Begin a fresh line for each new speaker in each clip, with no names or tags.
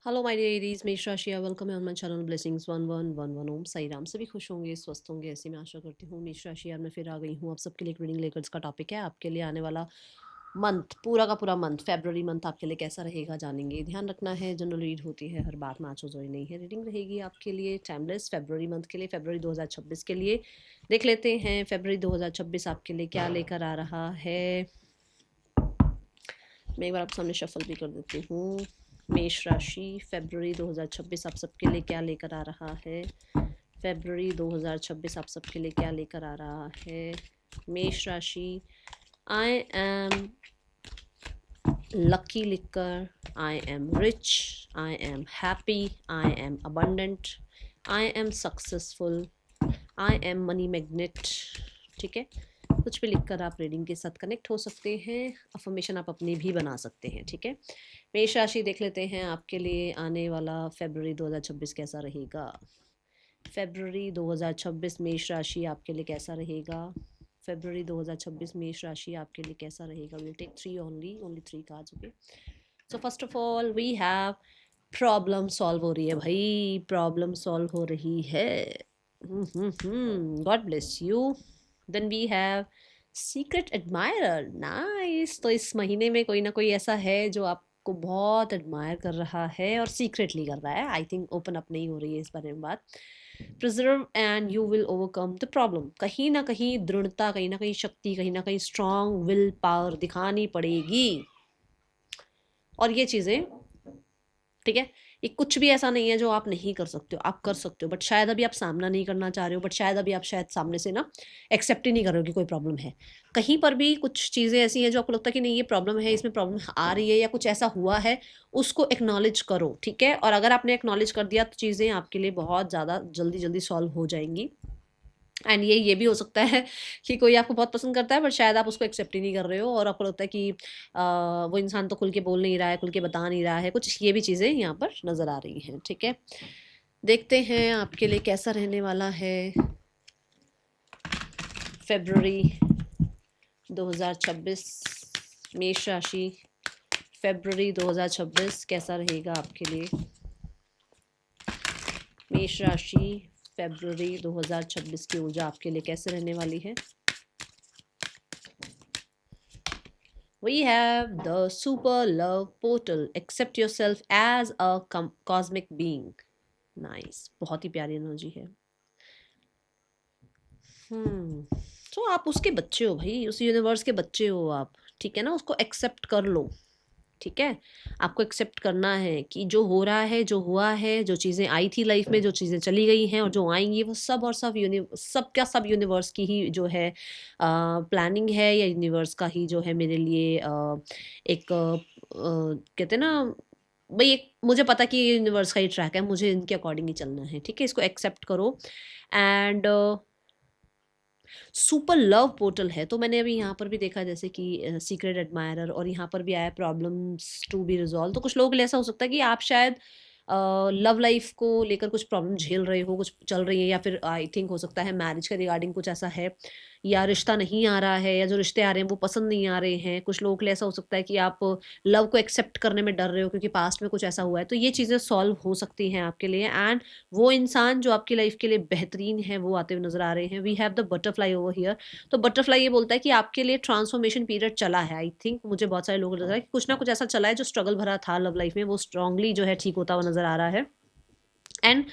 Hello my dear Aries, मेष राशि welcome है ऑन माय चैनल ब्लेसिंग्स 1111 ओम साई राम। सभी खुश होंगे, स्वस्थ होंगे, ऐसी मैं आशा करती हूँ। मेष राशि यार मैं फिर आ गई हूँ आप सबके लिए एक रीडिंग लेकर। इसका टॉपिक है आपके लिए आने वाला मंथ, पूरा का पूरा मंथ, फेब्रुअरी मंथ आपके लिए कैसा रहेगा जानेंगे। ध्यान रखना है, जनरल रीड होती है, हर बात मैच हो जोई नहीं है। रीडिंग रहेगी आपके लिए टाइमलेस फेब्रुअरी मंथ के लिए, फेब्रुअरी 2026 के लिए। देख लेते हैं फेब्रुअरी 2026 आपके लिए क्या लेकर आ रहा है। मैं एक बार आप सामने शफल भी कर देती हूँ। मेष राशि फेब्रुअरी 2026 आप सबके लिए क्या लेकर आ रहा है। फेब्रुअरी 2026 आप सबके लिए क्या लेकर आ रहा है। मेष राशि, आई एम लकी लिखकर, I am rich, I am happy, I am abundant, I am successful, I am money magnet. ठीक है, कुछ भी लिखकर आप रीडिंग के साथ कनेक्ट हो सकते हैं। अफर्मेशन आप अपनी भी बना सकते हैं। ठीक है, मेष राशि देख लेते हैं आपके लिए आने वाला फेब्रुअरी 2026 कैसा रहेगा। फेब्रुअरी 2026 मेष राशि आपके लिए कैसा रहेगा। फेब्रुअरी 2026 मेष राशि आपके लिए कैसा रहेगा। Will take three only three cards. Okay, so first of all we have problem solve हो रही है भाई, प्रॉब्लम सॉल्व हो रही है। God bless you. Then we have secret admirer, nice. तो इस महीने में कोई ना कोई ऐसा है जो आपको बहुत एडमायर कर रहा है और सीक्रेटली कर रहा है। आई थिंक ओपन अप नहीं हो रही है इस बारे में बात। Preserve and you will overcome the problem. कहीं ना कहीं दृढ़ता, कहीं ना कहीं शक्ति, कहीं ना कहीं स्ट्रांग विल पावर दिखानी पड़ेगी। और ये चीज़ें, ठीक है, ये कुछ भी ऐसा नहीं है जो आप नहीं कर सकते हो, आप कर सकते हो। बट शायद अभी आप सामना नहीं करना चाह रहे हो, बट शायद अभी आप शायद सामने से ना एक्सेप्ट ही नहीं कर रहे हो कि कोई प्रॉब्लम है। कहीं पर भी कुछ चीज़ें ऐसी हैं जो आपको लगता है कि नहीं ये प्रॉब्लम है, इसमें प्रॉब्लम आ रही है या कुछ ऐसा हुआ है, उसको एक्नॉलेज करो। ठीक है, और अगर आपने एक्नॉलेज कर दिया तो चीज़ें आपके लिए बहुत ज़्यादा जल्दी जल्दी सॉल्व हो जाएंगी। एंड ये भी हो सकता है कि कोई आपको बहुत पसंद करता है, बट शायद आप उसको एक्सेप्ट ही नहीं कर रहे हो और आपको लगता है कि वो इंसान तो खुल के बोल नहीं रहा है, खुल के बता नहीं रहा है। कुछ ये भी चीज़ें यहाँ पर नज़र आ रही हैं। ठीक है, देखते हैं आपके लिए कैसा रहने वाला है फेब्रुअरी 2026 मेष राशि। फेब्रुअरी 2026 कैसा रहेगा आपके लिए मेष राशि। फेब्रुअरी 2026 की ऊर्जा आपके लिए कैसे रहने वाली है। We have the super love portal. Accept yourself as a cosmic being. Nice, बहुत ही प्यारी एनर्जी है। तो आप उसके बच्चे हो भाई, उस यूनिवर्स के बच्चे हो आप। ठीक है ना, उसको एक्सेप्ट कर लो। ठीक है, आपको एक्सेप्ट करना है कि जो हो रहा है, जो हुआ है, जो चीज़ें आई थी लाइफ में, जो चीज़ें चली गई हैं और जो आएंगी, वो सब और सब यूनिवर्स की ही जो है प्लानिंग है, या यूनिवर्स का ही जो है मेरे लिए एक कहते हैं ना भाई, एक मुझे पता कि ये यूनिवर्स का ही ट्रैक है, मुझे इनके अकॉर्डिंग ही चलना है। ठीक है, इसको एक्सेप्ट करो। एंड सुपर लव पोर्टल है, तो मैंने अभी यहाँ पर भी देखा जैसे कि सीक्रेट एडमायरर, और यहाँ पर भी आया प्रॉब्लम्स टू बी रिजॉल्व। तो कुछ लोगों के लिए ऐसा हो सकता है कि आप शायद लव लाइफ को लेकर कुछ प्रॉब्लम झेल रहे हो, कुछ चल रही है, या फिर आई थिंक हो सकता है मैरिज के रिगार्डिंग कुछ ऐसा है, या रिश्ता नहीं आ रहा है, या जो रिश्ते आ रहे हैं वो पसंद नहीं आ रहे हैं। कुछ लोगों के लिए ऐसा हो सकता है कि आप लव को एक्सेप्ट करने में डर रहे हो क्योंकि पास्ट में कुछ ऐसा हुआ है। तो ये चीज़ें सॉल्व हो सकती हैं आपके लिए। एंड वो इंसान जो आपकी लाइफ के लिए बेहतरीन है वो आते हुए नजर आ रहे हैं। We have the butterfly over here. तो बटरफ्लाई ये बोलता है कि आपके लिए ट्रांसफॉर्मेशन पीरियड चला है। आई थिंक मुझे बहुत सारे लोगों को लग रहा है कि कुछ ना कुछ ऐसा चला है जो स्ट्रगल भरा था लव लाइफ में, वो स्ट्रांगली जो है ठीक होता हुआ नजर आ रहा है। एंड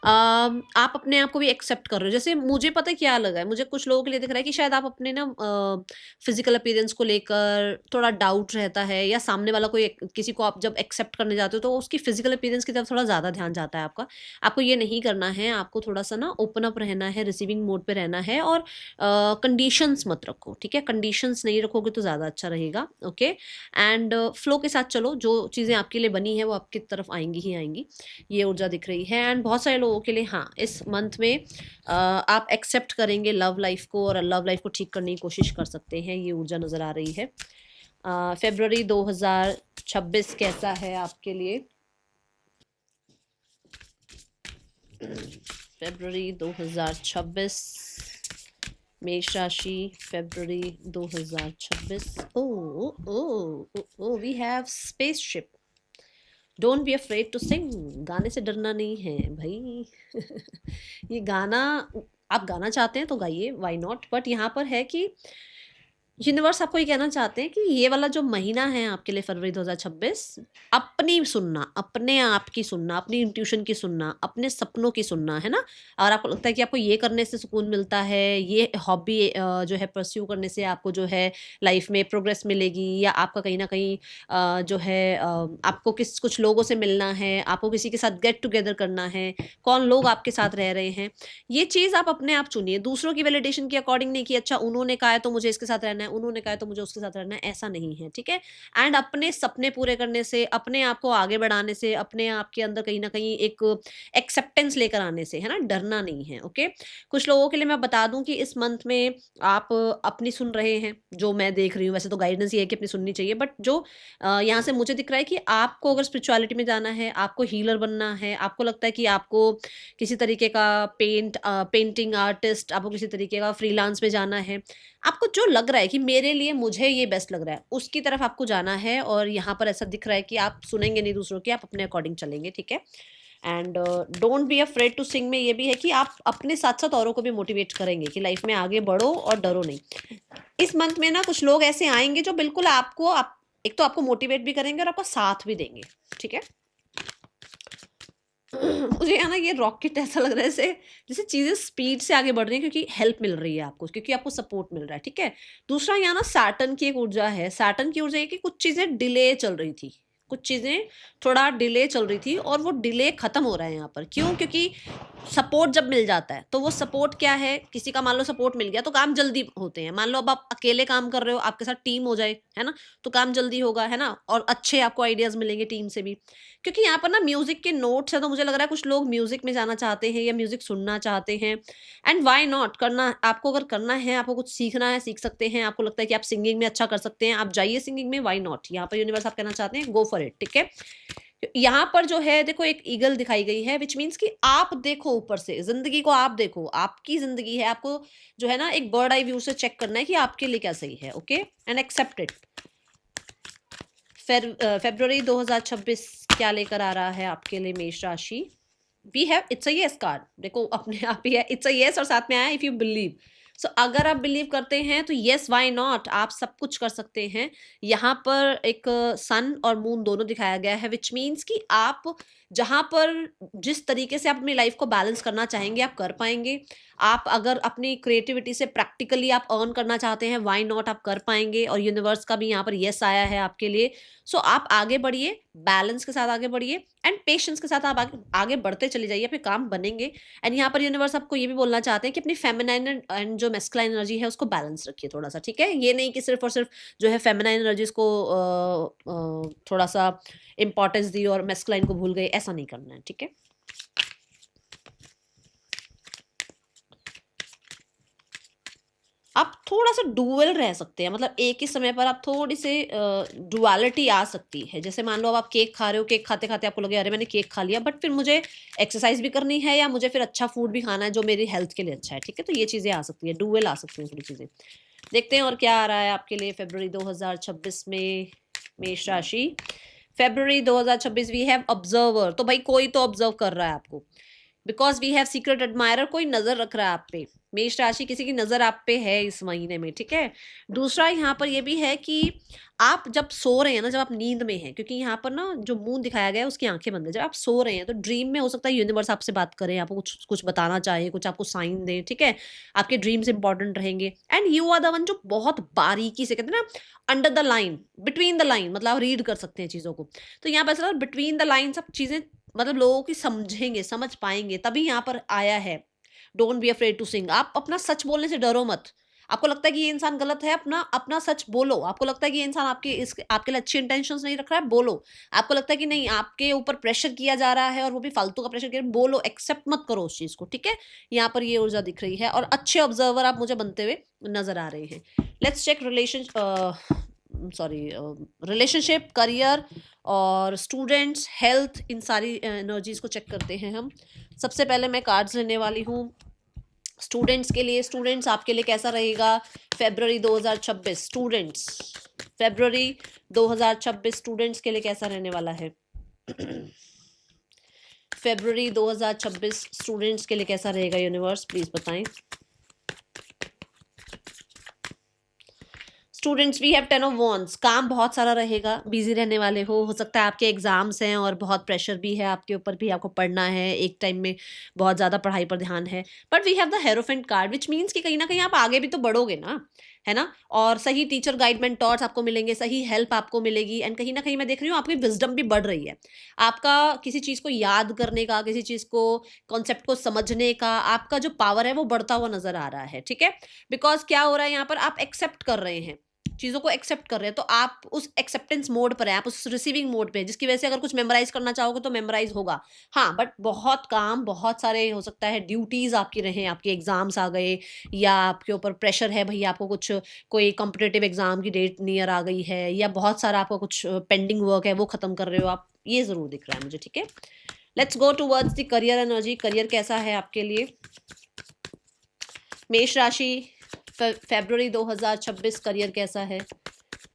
आप अपने आप को भी एक्सेप्ट कर रहे हो। जैसे मुझे पता है क्या लगा है, मुझे कुछ लोगों के लिए दिख रहा है कि शायद आप अपने ना फिजिकल अपीयरेंस को लेकर थोड़ा डाउट रहता है, या सामने वाला कोई किसी को आप जब एक्सेप्ट करने जाते हो तो उसकी फिजिकल अपीयरेंस की तरफ थोड़ा ज़्यादा ध्यान जाता है आपका। आपको ये नहीं करना है, आपको थोड़ा सा ना ओपन अप रहना है, रिसीविंग मोड पे रहना है, और कंडीशंस मत रखो। ठीक है, कंडीशंस नहीं रखोगे तो ज़्यादा अच्छा रहेगा। ओके, एंड फ्लो के साथ चलो, जो चीज़ें आपके लिए बनी है वो आपकी तरफ आएंगी ही आएंगी, ये ऊर्जा दिख रही है। एंड बहुत सारे लोगों के लिए हाँ, इस मंथ में आप एक्सेप्ट करेंगे लव लाइफ को, और लव लाइफ को ठीक करने की कोशिश कर सकते हैं, ये ऊर्जा नज़र आ रही है। फेब्रुअरी 2026 कैसा है आपके लिए। फेब्रुअरी 2026 मेष राशि। February 2026, oh oh oh we have spaceship. Don't be afraid to sing, गाने से डरना नहीं है भाई। ये गाना, आप गाना चाहते हैं तो गाइए, व्हाई नॉट, बट यहाँ पर है कि यूनिवर्स आपको ये कहना चाहते हैं कि ये वाला जो महीना है आपके लिए, फरवरी 2026, अपनी सुनना, अपने आप की सुनना, अपनी इंट्यूशन की सुनना, अपने सपनों की सुनना, है ना? और आपको लगता है कि आपको ये करने से सुकून मिलता है, ये हॉबी जो है परस्यू करने से आपको जो है लाइफ में प्रोग्रेस मिलेगी, या आपका कहीं न कहीं जो है आपको कुछ लोगों से मिलना है, आपको किसी के साथ गेट टुगेदर करना है, कौन लोग आपके साथ रह रहे हैं। ये चीज़ आप अपने आप चुनिए, दूसरों की वैलिडेशन के अकॉर्डिंग नहीं कि अच्छा उन्होंने कहा है तो मुझे इसके साथ रहना है, उन्होंने कहा है तो मुझे उसके साथ रहना है, ऐसा नहीं है, ठीक है? एंड अपने सपने पूरे करने से, अपने आप को आगे बढ़ाने से, अपने आप के अंदर कहीं न कहीं एक एक्सेप्टेंस लेकर आने से, है ना? डरना नहीं है, ओके? कुछ लोगों के लिए मैं बता दूँ कि इस मंथ में आप अपनी सुन रहे हैं, जो मैं देख रही हूँ, वैसे तो गाइडेंस ये है कि अपनी सुननी चाहिए, बट जो यहाँ से मुझे दिख रहा है कि आपको अगर स्पिरिचुअलिटी में जाना है, आपको हीलर बनना है, आपको लगता है कि आपको किसी तरीके का पेंटिंग आर्टिस्ट, आपको किसी तरीके का फ्रीलांस में जाना है, आपको जो लग रहा है कि मेरे लिए मुझे ये बेस्ट लग रहा है, उसकी तरफ आपको जाना है, और यहाँ पर ऐसा दिख रहा है कि आप सुनेंगे नहीं दूसरों की, आप अपने अकॉर्डिंग चलेंगे, ठीक है? And don't be afraid to sing में ये भी है कि आप अपने साथ-साथ औरों को भी मोटिवेट करेंगे कि लाइफ में आगे बढ़ो और डरो नहीं। इस मंथ में ना कुछ लोग ऐसे आएँगे जो बिल्कुल आपको एक तो आपको मोटिवेट भी करेंगे और आपका साथ भी देंगे, ठीक है? मुझे है ना ये रॉकेट ऐसा लग रहा है, जैसे जैसे चीज़ें स्पीड से आगे बढ़ रही हैं, क्योंकि हेल्प मिल रही है आपको, क्योंकि आपको सपोर्ट मिल रहा है, ठीक है? दूसरा यहाँ ना सैटर्न की एक ऊर्जा है, सैटर्न की ऊर्जा ये कि कुछ चीज़ें डिले चल रही थी, कुछ चीज़ें थोड़ा डिले चल रही थी और वो डिले खत्म हो रहा है यहाँ पर। क्यों? क्योंकि सपोर्ट जब मिल जाता है, तो वो सपोर्ट क्या है, किसी का मान लो सपोर्ट मिल गया तो काम जल्दी होते हैं। मान लो अब आप अकेले काम कर रहे हो, आपके साथ टीम हो जाए, है ना? तो काम जल्दी होगा, है ना? और अच्छे आपको आइडियाज़ मिलेंगे टीम से भी। क्योंकि यहाँ पर ना म्यूज़िक के नोट्स हैं, तो मुझे लग रहा है कुछ लोग म्यूज़िक में जाना चाहते हैं या म्यूज़िक सुनना चाहते हैं, एंड व्हाई नॉट, करना आपको अगर करना है, आपको कुछ सीखना है, सीख सकते हैं, आपको लगता है कि आप सिंगिंग में अच्छा कर सकते हैं, आप जाइए सिंगिंग में, व्हाई नॉट? यहाँ पर यूनिवर्स आप कहना चाहते हैं, गो फॉर इट, ठीक है? यहाँ पर जो है देखो एक ईगल दिखाई गई है, व्हिच मीन्स कि आप देखो ऊपर से, ज़िंदगी को आप देखो, आपकी ज़िंदगी है, आपको जो है ना एक बर्ड आई व्यू से चेक करना है कि आपके लिए क्या सही है, ओके? And accept it. फ़रवरी 2026 क्या लेकर आ रहा है आपके लिए मेष राशि? We have it's a yes card, देखो अपने आप ही है, इट्स अ येस, और साथ में आया इफ यू बिलीव। सो अगर आप बिलीव करते हैं तो येस, व्हाई नॉट, आप सब कुछ कर सकते हैं। यहाँ पर एक सन और मून दोनों दिखाया गया है, व्हिच मीन्स कि आप जहाँ पर जिस तरीके से आप अपनी लाइफ को बैलेंस करना चाहेंगे आप कर पाएंगे। आप अगर अपनी क्रिएटिविटी से प्रैक्टिकली आप अर्न करना चाहते हैं, व्हाई नॉट, आप कर पाएंगे, और यूनिवर्स का भी यहाँ पर येस आया है आपके लिए। सो आप आगे बढ़िए, बैलेंस के साथ आगे बढ़िए, एंड पेशेंस के साथ आप आगे आगे बढ़ते चले जाइए, आपके काम बनेंगे। एंड यहाँ पर यूनिवर्स आपको ये भी बोलना चाहते हैं कि अपनी फेमिनाइन एंड जो मैस्कुलाइन एनर्जी है उसको बैलेंस रखिए थोड़ा सा, ठीक है? ये नहीं कि सिर्फ और सिर्फ जो है फेमिनाइन एनर्जीज को थोड़ा सा इंपॉर्टेंस दी और मैस्कुलाइन को भूल गए, ऐसा नहीं करना है, ठीक है? आप थोड़ा-सा डुअल रह सकते हैं, मतलब एक ही समय पर आप थोड़ी-सी डुअलिटी आ सकती है। जैसे मान लो अब आप केक खा रहे हो, केक खाते-खाते आपको लगे अरे मैंने केक खा लिया, बट फिर मुझे एक्सरसाइज़ भी करनी है या मुझे फिर अच्छा फूड भी खाना है जो मेरी हेल्थ के लिए अच्छा है, ठीक है? तो ये चीज़ें आ सकती हैं, डुअल आ सकती हैं थोड़ी चीज़ें। देखते हैं और क्या आ रहा है आपके लिए फ़रवरी 2026 में मेष राशि। फ़रवरी 2026 वी हैव ऑब्जर्वर, तो भाई कोई तो ऑब्जर्व कर रहा है आपको। Because we have secret admirer, कोई नज़र रख रहा है आप पे। मेष राशि किसी की नज़र आप पे है इस महीने में, ठीक है? दूसरा यहाँ पर ये भी है कि आप जब सो रहे हैं ना, जब आप नींद में हैं, क्योंकि यहाँ पर ना जो मून दिखाया गया है उसकी आँखें बंद है। जब आप सो रहे हैं तो ड्रीम में हो सकता है यूनिवर्स आपसे बात करे, आपको कुछ कुछ बताना चाहे, कुछ आपको साइन दें, ठीक है? आपके ड्रीम्स इंपॉर्टेंट रहेंगे, and you are the one जो बहुत बारीकी से, कहते हैं ना, under the line, between the line, मतलब आप रीड कर सकते हैं चीज़ों को। तो यहाँ पे ऐसा बिटवीन द लाइन्स आप चीज़ें मतलब लोगों की समझेंगे, समझ पाएँगे, तभी यहाँ पर आया है, don't be afraid to sing. आप अपना सच बोलने से डरो मत। आपको लगता है कि ये इंसान गलत है, अपना अपना सच बोलो। आपको लगता है कि ये इंसान आपके लिए अच्छी इंटेंशंस नहीं रख रहा है, बोलो। आपको लगता है कि नहीं, आपके ऊपर प्रेशर किया जा रहा है और वो भी फालतू का प्रेशर किया, बोलो, एक्सेप्ट मत करो उस चीज़ को, ठीक है? यहाँ पर ये ऊर्जा दिख रही है और अच्छे ऑब्जर्वर आप मुझे बनते हुए नज़र आ रहे हैं। लेट्स चेक रिलेशनशिप, करियर और स्टूडेंट्स, हेल्थ, इन सारी एनर्जीज को चेक करते हैं हम। सबसे पहले मैं कार्ड्स लेने वाली हूँ स्टूडेंट्स के लिए। स्टूडेंट्स आपके लिए कैसा रहेगा फ़रवरी 2026? स्टूडेंट्स फ़रवरी 2026 स्टूडेंट्स के लिए कैसा रहने वाला है? फरवरी 2026 स्टूडेंट्स के लिए कैसा रहेगा यूनिवर्स, प्लीज बताएं। Students we have 10 of wands, काम बहुत सारा रहेगा, बिजी रहने वाले हो सकता है आपके एग्जाम्स हैं और बहुत प्रेशर भी है आपके ऊपर, भी आपको पढ़ना है, एक टाइम में बहुत ज़्यादा पढ़ाई पर ध्यान है। But we have the hierophant card which means कि कहीं ना कहीं आप आगे भी तो बढ़ोगे ना, है ना। और सही टीचर गाइड मेंटोर्स आपको मिलेंगे, सही हेल्प आपको मिलेगी, एंड कहीं ना कहीं मैं देख रही हूँ आपकी विजडम भी बढ़ रही है। आपका किसी चीज़ को याद करने का, किसी चीज़ को, कॉन्सेप्ट को समझने का आपका जो पावर है वो बढ़ता हुआ नजर आ रहा है, ठीक है। बिकॉज क्या हो रहा है यहाँ पर, आप एक्सेप्ट कर रहे हैं, चीज़ों को एक्सेप्ट कर रहे हैं, तो आप उस एक्सेप्टेंस मोड पर हैं, आप उस रिसीविंग मोड पे हैं, जिसकी वजह से अगर कुछ मेमोराइज करना चाहोगे तो मेमोराइज होगा। हाँ, बट बहुत काम, बहुत सारे हो सकता है ड्यूटीज आपकी रहे, आपके एग्जाम्स आ गए, या आपके ऊपर प्रेशर है भैया, आपको कुछ, कोई कॉम्पिटेटिव एग्जाम की डेट नियर आ गई है, या बहुत सारा आपको कुछ पेंडिंग वर्क है वो खत्म कर रहे हो आप, ये जरूर दिख रहा है मुझे, ठीक है। Let's go towards the career energy. Career कैसा है आपके लिए मेष राशि, फरवरी 2026 करियर कैसा है।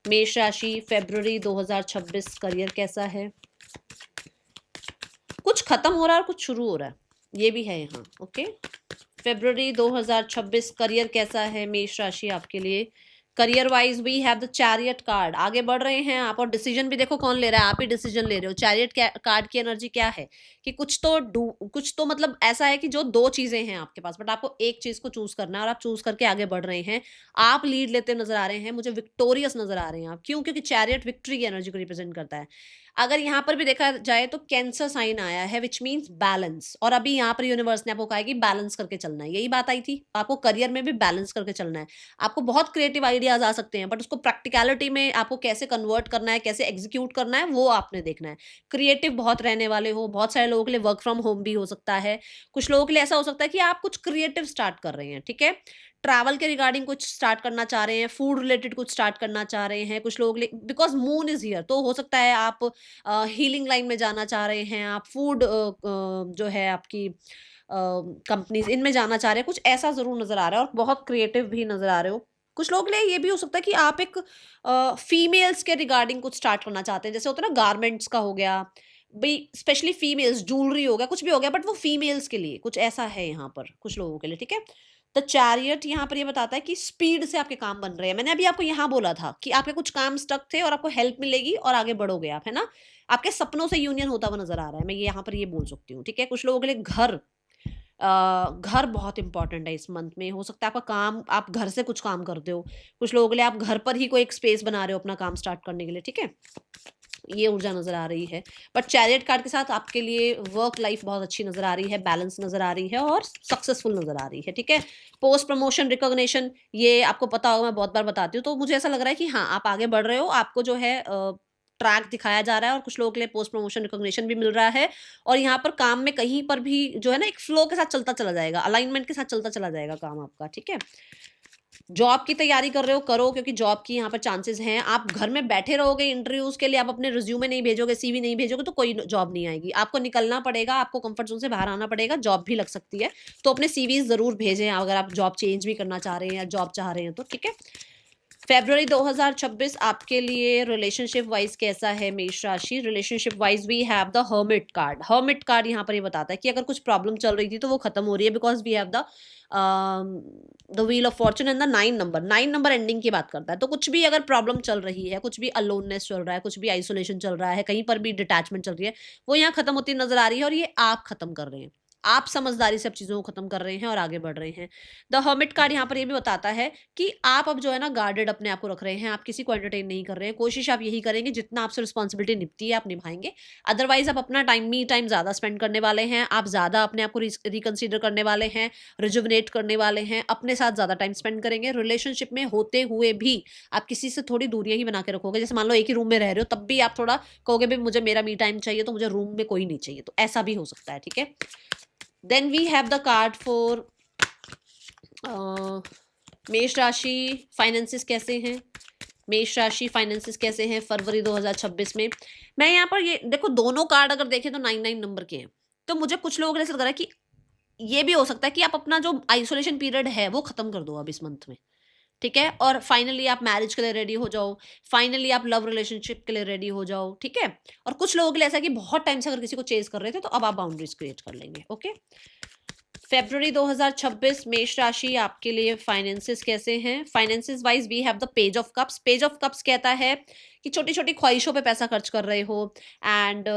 मेष राशि फरवरी 2026 करियर कैसा है। कुछ खत्म हो रहा है और कुछ शुरू हो रहा है, ये भी है यहाँ, ओके। फरवरी 2026 करियर कैसा है मेष राशि आपके लिए। Career wise we have the chariot card, आगे बढ़ रहे हैं आप, और डिसीजन भी देखो कौन ले रहा है, आप ही डिसीजन ले रहे हो। चैरियट कार्ड की एनर्जी क्या है कि कुछ तो मतलब ऐसा है कि जो दो चीजें हैं आपके पास, बट आपको एक चीज को चूज करना है और आप चूज करके आगे बढ़ रहे हैं। आप लीड लेते नजर आ रहे हैं, मुझे विक्टोरियस नजर आ रहे हैं आप, क्यों, क्योंकि चैरियट विक्ट्री की एनर्जी को रिप्रेजेंट करता है। अगर यहाँ पर भी देखा जाए तो कैंसर साइन आया है विच मीन्स बैलेंस, और अभी यहाँ पर यूनिवर्स ने आपको कहा है कि बैलेंस करके चलना है, यही बात आई थी, आपको करियर में भी बैलेंस करके चलना है। आपको बहुत क्रिएटिव आइडियाज आ सकते हैं, बट उसको प्रैक्टिकलिटी में आपको कैसे कन्वर्ट करना है, कैसे एग्जीक्यूट करना है, वो आपने देखना है। क्रिएटिव बहुत रहने वाले हो, बहुत सारे लोगों के लिए वर्क फ्रॉम होम भी हो सकता है, कुछ लोगों के लिए ऐसा हो सकता है कि आप कुछ क्रिएटिव स्टार्ट कर रहे हैं, ठीक है। ट्रैवल के रिगार्डिंग कुछ स्टार्ट करना चाह रहे हैं, फूड रिलेटेड कुछ स्टार्ट करना चाह रहे हैं कुछ लोग, बिकॉज मून इज हियर, तो हो सकता है आप हीलिंग लाइन में जाना चाह रहे हैं, आप फूड जो है आपकी कंपनीज इनमें जाना चाह रहे हैं, कुछ ऐसा जरूर नजर आ रहा है, और बहुत क्रिएटिव भी नजर आ रहे हो। कुछ लोग के लिए ये भी हो सकता है कि आप एक फीमेल्स के रिगार्डिंग कुछ स्टार्ट करना चाहते हैं, जैसे होता है ना गारमेंट्स का हो गया भाई, स्पेशली फीमेल्स, ज्वेलरी हो गया, कुछ भी हो गया, बट वो फीमेल्स के लिए कुछ ऐसा है यहाँ पर कुछ लोगों के लिए, ठीक है। द चैरियट यहाँ पर ये बताता है कि स्पीड से आपके काम बन रहे हैं। मैंने अभी आपको यहाँ बोला था कि आपके कुछ काम स्टक थे और आपको हेल्प मिलेगी और आगे बढ़ोगे आप, है ना। आपके सपनों से यूनियन होता हुआ नजर आ रहा है, मैं ये यहाँ पर ये बोल सकती हूँ, ठीक है। कुछ लोगों के लिए घर बहुत इंपॉर्टेंट है इस मंथ में, हो सकता है आपका काम, आप घर से कुछ काम करते हो, कुछ लोगों के लिए आप घर पर ही कोई एक स्पेस बना रहे हो अपना काम स्टार्ट करने के लिए, ठीक है। ये ऊर्जा नजर आ रही है, बट चैरियट कार्ड के साथ आपके लिए वर्क लाइफ बहुत अच्छी नजर आ रही है, बैलेंस नजर आ रही है और सक्सेसफुल नजर आ रही है, ठीक है। पोस्ट प्रमोशन रिकॉग्निशन, ये आपको पता होगा, मैं बहुत बार बताती हूँ, तो मुझे ऐसा लग रहा है कि हाँ आप आगे बढ़ रहे हो, आपको जो है ट्रैक दिखाया जा रहा है, और कुछ लोगों के लिए पोस्ट प्रमोशन रिकॉग्निशन भी मिल रहा है। और यहाँ पर काम में कहीं पर भी जो है ना एक फ्लो के साथ चलता चला जाएगा, अलाइनमेंट के साथ चलता चला जाएगा काम आपका, ठीक है। जॉब की तैयारी कर रहे हो करो, क्योंकि जॉब की यहाँ पर चांसेस हैं। आप घर में बैठे रहोगे इंटरव्यूज के लिए, आप अपने रिज्यूमे नहीं भेजोगे, सीवी नहीं भेजोगे, तो कोई जॉब नहीं आएगी, आपको निकलना पड़ेगा, आपको कंफर्ट जोन से बाहर आना पड़ेगा, जॉब भी लग सकती है। तो अपने सीवीज जरूर भेजें अगर आप जॉब चेंज भी करना चाह रहे हैं या जॉब चाह रहे हैं तो, ठीक है। फरवरी 2026 आपके लिए रिलेशनशिप वाइज कैसा है मेष राशि। Relationship wise we have the hermit card. Hermit card यहाँ पर ये बताता है कि अगर कुछ प्रॉब्लम चल रही थी तो वो खत्म हो रही है, because we have the wheel of fortune and the 9 number, 9 number ending की बात करता है। तो कुछ भी अगर प्रॉब्लम चल रही है, कुछ भी अलोननेस चल रहा है, कुछ भी आइसोलेशन चल रहा है, कहीं पर भी डिटैचमेंट चल रही है, वो यहाँ खत्म होती नजर आ रही है, और ये आप खत्म कर रहे हैं, आप समझदारी से अब चीजों को खत्म कर रहे हैं और आगे बढ़ रहे हैं। द हर्मिट कार्ड यहाँ पर ये भी बताता है कि आप अब जो है ना गार्डेड अपने आप को रख रहे हैं, आप किसी को एंटरटेन नहीं कर रहे हैं, कोशिश आप यही करेंगे जितना आपसे रिस्पॉन्सिबिलिटी निपटी है आप निभाएंगे। अदरवाइज आप अपना टाइम, मी टाइम ज्यादा स्पेंड करने वाले हैं, आप ज्यादा अपने आप को रिकंसिडर करने वाले हैं, रिजुवनेट करने वाले हैं, अपने साथ ज्यादा टाइम स्पेंड करेंगे। रिलेशनशिप में होते हुए भी आप किसी से थोड़ी दूरियां ही बना के रखोगे, जैसे मान लो एक ही रूम में रह रहे हो तब भी आप थोड़ा कहोगे भाई मुझे मेरा मी टाइम चाहिए, तो मुझे रूम में कोई नहीं चाहिए, तो ऐसा भी हो सकता है, ठीक है। Then we have the card for मेष राशि, फाइनेंसिस कैसे हैं। मेष राशि फाइनेंसिस कैसे हैं फरवरी 2026 में। मैं यहाँ पर ये देखो, दोनों कार्ड अगर देखें तो 9 9 नंबर के हैं, तो मुझे कुछ लोगों को ऐसा लग रहा है कि ये भी हो सकता है कि आप अपना जो आइसोलेशन पीरियड है वो खत्म कर दो अब इस मंथ में, ठीक है, और फाइनली आप मैरिज के लिए रेडी हो जाओ, फाइनली आप लव रिलेशनशिप के लिए रेडी हो जाओ, ठीक है। और कुछ लोगों के लिए ऐसा है कि बहुत टाइम से अगर किसी को चेज कर रहे थे तो अब आप बाउंड्रीज क्रिएट कर लेंगे। ओके, फेब्रुअरी 2026 मेष राशि आपके लिए फाइनेंसेस कैसे हैं? Finances wise we have the page of cups. Page of cups कहता है कि छोटी छोटी ख्वाहिशों पे पैसा खर्च कर रहे हो, एंड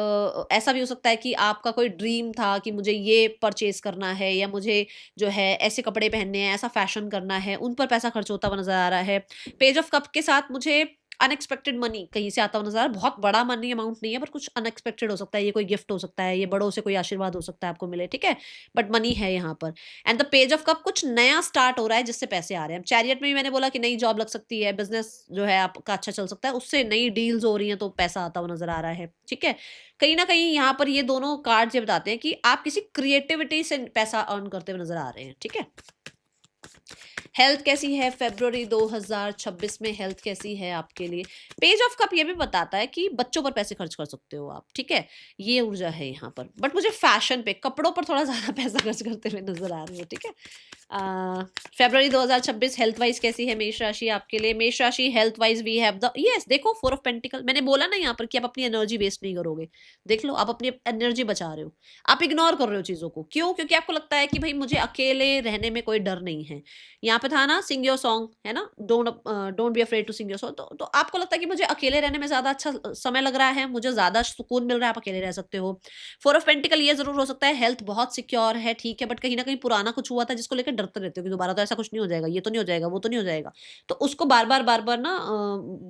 ऐसा भी हो सकता है कि आपका कोई ड्रीम था कि मुझे ये परचेज करना है, या मुझे जो है ऐसे कपड़े पहनने हैं, ऐसा फैशन करना है, उन पर पैसा खर्च होता हुआ नजर आ रहा है। पेज ऑफ कप के साथ मुझे अनएक्सपेक्टेड मनी कहीं से आता हुआ नज़र आ रहा है। बहुत बड़ा मनी अमाउंट नहीं है, पर कुछ अनएक्सपेक्टेड हो सकता है। ये कोई गिफ्ट हो सकता है, ये बड़ों से कोई आशीर्वाद हो सकता है आपको मिले, ठीक है? बट मनी है यहाँ पर। And the page of cup, कुछ नया स्टार्ट हो रहा है जिससे पैसे आ रहे हैं। चैरियट में भी मैंने बोला कि नई जॉब लग सकती है, बिजनेस जो है आपका अच्छा चल सकता है, उससे नई डील्स हो रही हैं तो पैसा आता हुआ नज़र आ रहा है, ठीक है? कहीं न कहीं यहाँ पर ये दोनों कार्ड्स ये बताते हैं कि आप किसी क्रिएटिविटी से पैसा अर्न करते हुए नज़र आ रहे हैं, ठीक है? हेल्थ कैसी है फरवरी 2026 में? हेल्थ कैसी है आपके लिए? पेज ऑफ कप ये भी बताता है कि बच्चों पर पैसे खर्च कर सकते हो आप, ठीक है? ये ऊर्जा है यहाँ पर। बट मुझे फैशन पे, कपड़ों पर थोड़ा ज़्यादा पैसा खर्च करते हुए नज़र आ रही है, ठीक है? फरवरी 2026 हेल्थ वाइज कैसी है मेष राशि आपके लिए? मेष राशि health wise we have the, yes देखो, 4 ऑफ पेंटिकल। मैंने बोला ना यहाँ पर कि आप अपनी एनर्जी वेस्ट नहीं करोगे। देख लो, आप अपनी एनर्जी बचा रहे हो। आप इग्नोर कर रहे हो चीज़ों को। क्यों? क्योंकि आपको लगता है कि भई मुझे अकेले रहने में कोई डर नहीं है। यहाँ पे था ना सिंग योर सॉन्ग, है ना? Don't be afraid to sing your song. तो आपको लगता है कि मुझे अकेले रहने में ज़्यादा अच्छा समय लग रहा है, मुझे ज़्यादा सुकून मिल रहा है, आप अकेले रह सकते हो। 4 ऑफ पेंटिकल ये ज़रूर हो सकता है, हेल्थ बहुत सिक्योर है, ठीक है, बट कहीं न कहीं पुराना कुछ हुआ था जिसको लेकर डरते रहते हो कि दोबारा तो ऐसा कुछ नहीं हो जाएगा, ये तो नहीं हो जाएगा, वो तो नहीं हो जाएगा। तो उसको बार-बार ना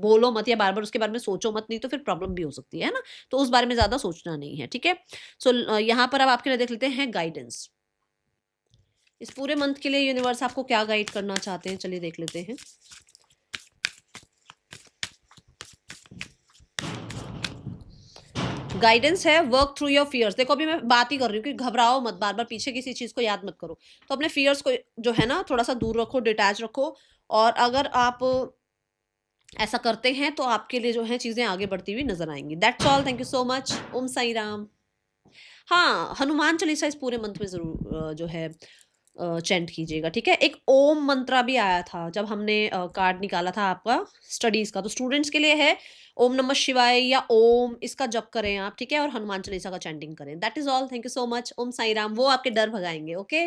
बोलो मत, या बार-बार उसके बारे में सोचो मत, नहीं तो फिर प्रॉब्लम भी हो सकती है ना? तो उस बारे में ज़्यादा सोचना नहीं है, ठीक है? सो यहाँ पर अब आपके लिए देख लेते हैं गाइडेंस। इस पूरे मंथ के लिए यूनिवर्स आपको क्या गाइड करना चाहते हैं, चलिए देख लेते हैं। गाइडेंस है वर्क थ्रू योर फियर्स। देखो अभी मैं बात ही कर रही हूँ कि घबराओ मत, बार बार पीछे किसी चीज को याद मत करो। तो अपने फियर्स को जो है ना थोड़ा सा दूर रखो, डिटैच रखो। और अगर आप ऐसा करते हैं तो आपके लिए जो है चीजें आगे बढ़ती हुई नजर आएंगी। That's all, thank you so much. Om Sai Ram. हाँ, हनुमान चालीसा इस पूरे मंथ में ज़रूर जो है चैंट कीजिएगा, ठीक है? एक ओम मंत्रा भी आया था जब हमने कार्ड निकाला था आपका स्टडीज़ का, तो स्टूडेंट्स के लिए है ओम नमः शिवाय या ओम, इसका जप करें आप, ठीक है? और हनुमान चालीसा का चैंटिंग करें। That is all, thank you so much. Om Sai Ram. वो आपके डर भगाएँगे, ओके?